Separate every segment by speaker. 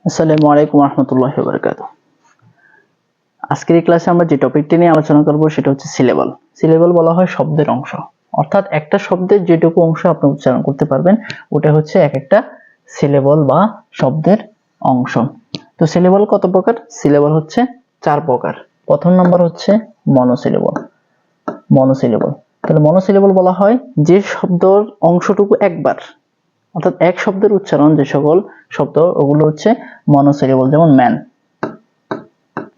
Speaker 1: আসসালামু আলাইকুম রহমতুল্লাহি ওয়া বারাকাতুহু। আজকের এই ক্লাসে আমরা যে টপিকটি নিয়ে আলোচনা করব সেটা হচ্ছে সিলেবল। সিলেবল বলা হয় শব্দের অংশ, অর্থাৎ একটা শব্দের যেটুকু অংশ আপনি উচ্চারণ করতে পারবেন ওটা হচ্ছে এক একটা সিলেবল বা শব্দের অংশ। তো সিলেবল কত প্রকার? সিলেবল হচ্ছে 4 প্রকার। প্রথম নাম্বার হচ্ছে মনোসিলেবল। মনোসিলেবল, তাহলে মনোসিলেবল বলা হয় যে শব্দের অংশটুকু একবার, অর্থাৎ এক শব্দের উচ্চারণ যে সকল শব্দ ওগুলো হচ্ছে মনোসিলেবল, যেমন ম্যান,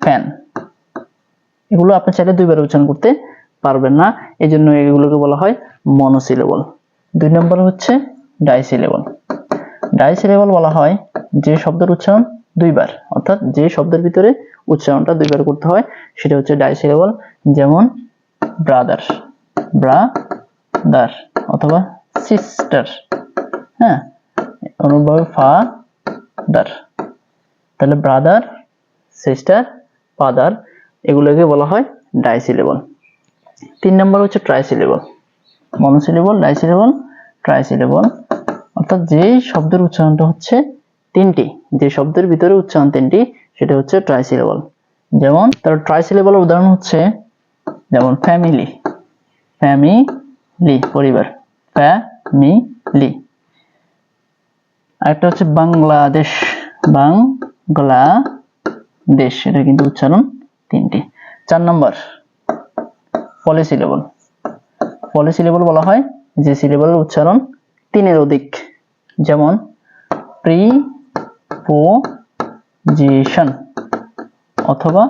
Speaker 1: ফ্যান, এগুলো আপনি চাইলে দুইবার উচ্চারণ করতে পারবেন না, এই জন্য এগুলোকে বলা হয় মনোসিলেবল। 2 নম্বর হচ্ছে ডাইসিলেবল। ডাইসিলেবল বলা হয় যে শব্দের উচ্চারণ দুইবার, অর্থাৎ যে শব্দের ভিতরে উচ্চারণটা দুইবার করতে হয় সেটা হচ্ছে ডাইসিলেবল, যেমন ব্রাদার, ব্রাদার, অথবা সিস্টার, হ্যাঁ, অনুরূপভাবে ফাদার। তাহলে ব্রাদার, সিস্টার, ফাদার এগুলোকে বলা হয় ডাইসিলেবল। 3 নম্বর হচ্ছে ট্রাইসিলেবল। মনোসিলেবল, ডাইসিলেবল, ট্রাইসিলেবল, অর্থাৎ যে শব্দের উচ্চারণটা হচ্ছে তিনটি, যে শব্দের ভিতরে উচ্চারণ তিনটি সেটা হচ্ছে ট্রাইসিলেবল। যেমন তার ট্রাইসিলেবলের উদাহরণ হচ্ছে যেমন ফ্যামিলি, ফ্যামিলি পরিবার, ফ্যামিলি। আরেকটা হচ্ছে বাংলাদেশ, বাংলাদেশ, এটা কিন্তু উচ্চারণ তিনটি। 4 নম্বর পলিসিলেবল। পলিসিলেবল বলা হয় যে সিলেবলের উচ্চারণ 3-এর অধিক, যেমন প্রিপোজিশন অথবা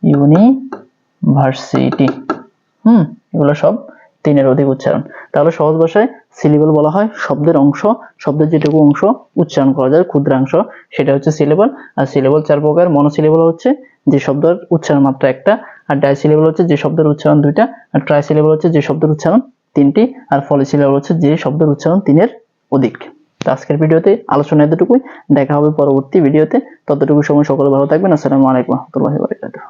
Speaker 1: ইউনিভার্সিটি। এগুলো সব 3-এর অধিক উচ্চারণ। তাহলে সহজ ভাষায় সিলেবল বলা হয় শব্দের অংশ, শব্দের যেটুকু অংশ উচ্চারণ করা যায়, ক্ষুদ্রাংশ, সেটা হচ্ছে সিলেবল। আর সিলেবল 4 প্রকার। মনোসিলেবল হচ্ছে যে শব্দের উচ্চারণ মাত্র একটা, আর ডাইসিলেবল হচ্ছে যে শব্দের উচ্চারণ দুইটা, আর ট্রাইসিলেবল হচ্ছে যে শব্দের উচ্চারণ তিনটি, আর পলিসিলেবল হচ্ছে যে শব্দের উচ্চারণ 3-এর অধিক। তো আজকের ভিডিওতে আলোচনা এতটুকুই, দেখা হবে পরবর্তী ভিডিওতে। ততটুকু সময় সকলে ভালো থাকবেন। আসসালামু আলাইকুম ওয়া রাহমাতুল্লাহি ওয়া বারাকাতুহু।